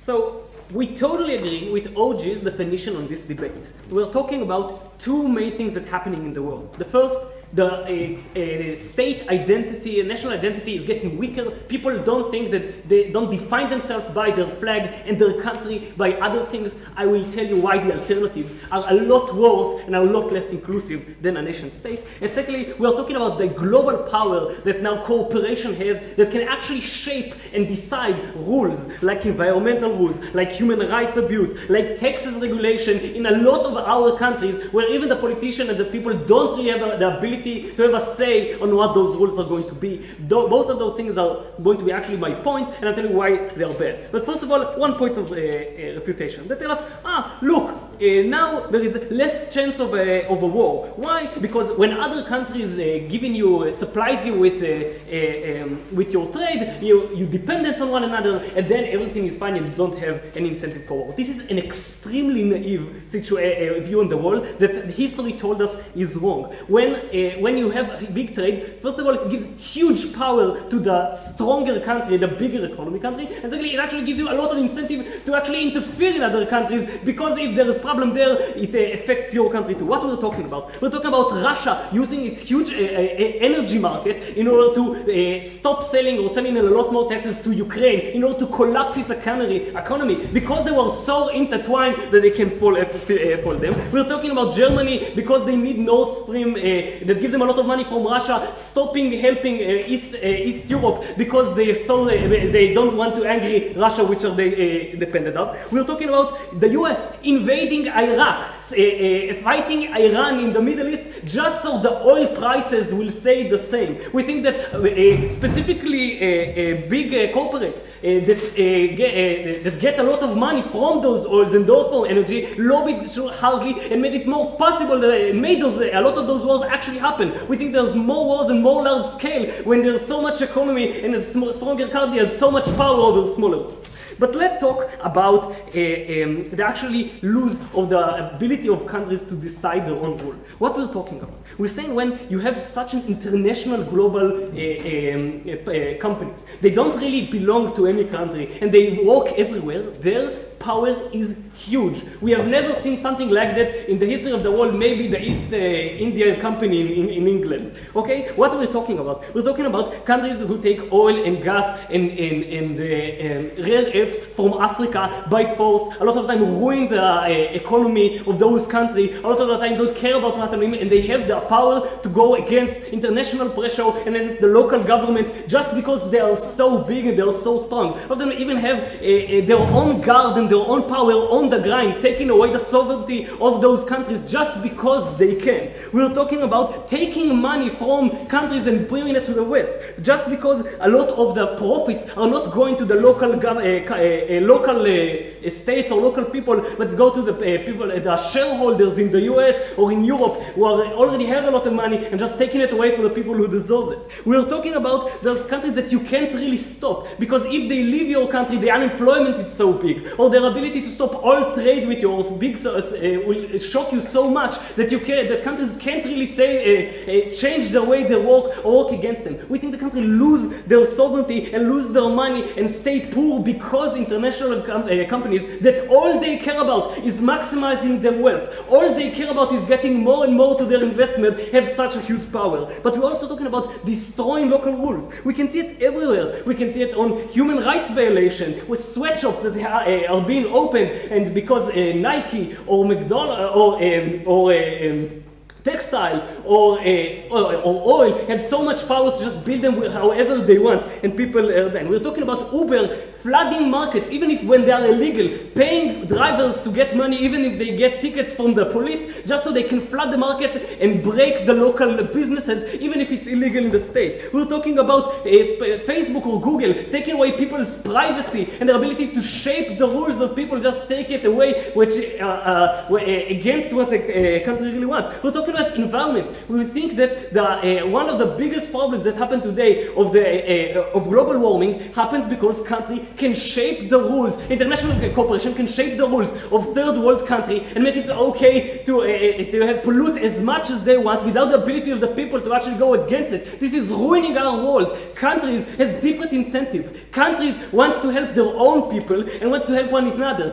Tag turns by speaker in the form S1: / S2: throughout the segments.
S1: So we totally agree with OG's definition on this debate. We're talking about two main things that are happening in the world. The first, the state identity, national identity is getting weaker. People don't think that they don't define themselves by their flag and their country, by other things. I will tell you why the alternatives are a lot worse and a lot less inclusive than a nation state. And secondly, we are talking about the global power that now cooperation has that can actually shape and decide rules like environmental rules, like human rights abuse, like taxes regulation in a lot of our countries where even the politicians and the people don't really have the ability to have a say on what those rules are going to be. Both of those things are going to be actually my point, and I'll tell you why they are bad. But first of all, one point of refutation. They tell us, look, now there is less chance of a war. Why? Because when other countries giving you, supplies you with your trade, you're dependent on one another, and then everything is fine and you don't have any incentive for war. This is an extremely naive view on the world that history told us is wrong. When you have big trade, first of all, it gives huge power to the stronger country, the bigger economy country, and secondly, it actually gives you a lot of incentive to actually interfere in other countries, because if there is problem there, it affects your country too. What we're talking about? We're talking about Russia using its huge energy market in order to stop selling or sending a lot more taxes to Ukraine, in order to collapse its economy, because they were so intertwined that they can fall them. We're talking about Germany because they need Nord Stream that gives them a lot of money from Russia, stopping helping East Europe because they don't want to angry Russia, which are they dependent on. We're talking about the US invading Iraq, fighting Iran in the Middle East, just so the oil prices will stay the same. We think that specifically big corporate that get a lot of money from those oils and those from energy lobbied hardly and made it more possible, made a lot of those wars actually happen. We think there's more wars and more large scale when there's so much economy and a stronger country has so much power over smaller ones. But let's talk about the actually lose of the ability of countries to decide their own rule. What we're talking about? We're saying when you have such an international global companies, they don't really belong to any country and they work everywhere, their power is huge. We have never seen something like that in the history of the world, maybe the East India Company in England. Okay, what are we talking about? We're talking about countries who take oil and gas and rare earths from Africa by force, a lot of time ruin the economy of those countries, a lot of the time don't care about what happening, and they have the power to go against international pressure and then the local government just because they are so big and they are so strong. A lot of them even have their own guard and their own power on the ground, taking away the sovereignty of those countries just because they can. We're talking about taking money from countries and bringing it to the West, just because a lot of the profits are not going to the local states or local people, but go to the people, the shareholders in the US or in Europe who already have a lot of money and just taking it away from the people who deserve it. We're talking about those countries that you can't really stop, because if they leave your country, the unemployment is so big, or their ability to stop all trade with your big will shock you so much that that countries can't really say change the way they work or work against them. We think the country lose their sovereignty and lose their money and stay poor because international companies that all they care about is maximizing their wealth, all they care about is getting more and more to their investment, have such a huge power. But we're also talking about destroying local rules. We can see it everywhere. We can see it on human rights violation with sweatshops that are being opened, and because Nike or McDonald's or textile or oil have so much power to just build them however they want, and people resign. We're talking about Uber flooding markets, even if when they are illegal, paying drivers to get money, even if they get tickets from the police, just so they can flood the market and break the local businesses, even if it's illegal in the state. We're talking about Facebook or Google taking away people's privacy and their ability to shape the rules of people, just take it away, which against what the country really wants. We're talking look at environment, we will think that one of the biggest problems that happen today of global warming happens because country can shape the rules, international cooperation can shape the rules of third world country and make it okay to pollute as much as they want without the ability of the people to actually go against it. This is ruining our world. Countries has different incentive. Countries wants to help their own people and wants to help one another.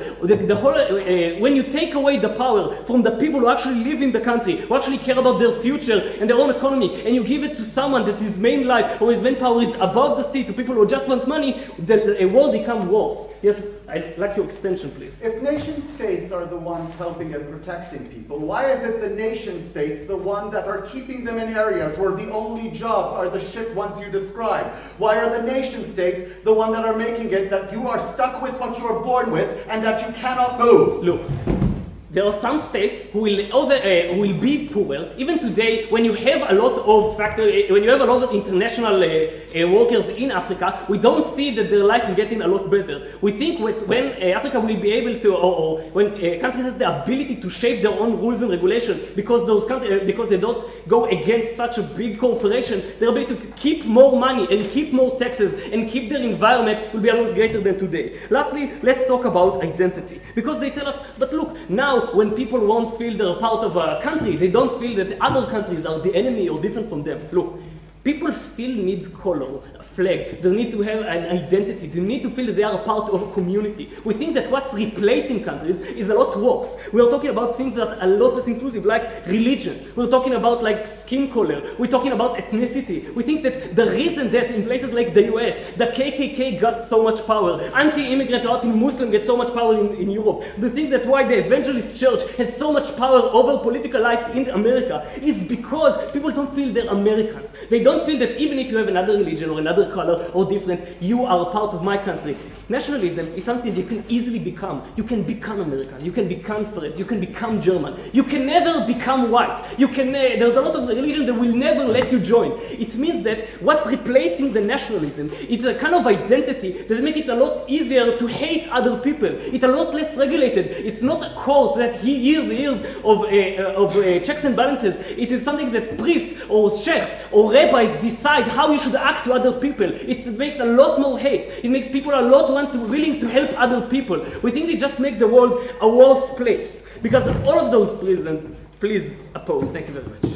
S1: When you take away the power from the people who actually live in the country, who actually care about their future and their own economy, and you give it to someone that his main life or his main power is above the sea to people who just want money, the world becomes worse. Yes, I'd like your extension, please.
S2: If nation states are the ones helping and protecting people, why is it the nation states the one that are keeping them in areas where the only jobs are the shit ones you described? Why are the nation states the one that are making it that you are stuck with what you are born with and that you cannot move?
S1: Look. There are some states who will be poorer. Even today, when you have a lot of when you have a lot of international workers in Africa, we don't see that their life is getting a lot better. We think when Africa will be able to, or when countries have the ability to shape their own rules and regulations, because those countries, because they don't go against such a big corporation, their ability to keep more money and keep more taxes and keep their environment will be a lot greater than today. Lastly, let's talk about identity, because they tell us, but look, now when people won't feel they're part of a country, they don't feel that other countries are the enemy or different from them. Look, people still need color, a flag. They need to have an identity. They need to feel that they are a part of a community. We think that what's replacing countries is a lot worse. We're talking about things that are a lot less inclusive, like religion. We're talking about like skin color. We're talking about ethnicity. We think that the reason that in places like the US, the KKK got so much power, anti-immigrants or anti-Muslim get so much power in Europe. The thing that why the evangelist church has so much power over political life in America is because people don't feel they're Americans. They don't feel that even if you have another religion or another color or different, you are a part of my country. Nationalism is something you can easily become. You can become American, you can become French, you can become German. You can never become white. There's a lot of religion that will never let you join. It means that what's replacing the nationalism, it's a kind of identity that makes it a lot easier to hate other people. It's a lot less regulated. It's not a court that years of checks and balances. It is something that priests or sheikhs or rabbis decide how you should act to other people. It makes a lot more hate. It makes people a lot willing to help other people. We think they just make the world a worse place. Because of all of those reasons, please oppose. Thank you very much.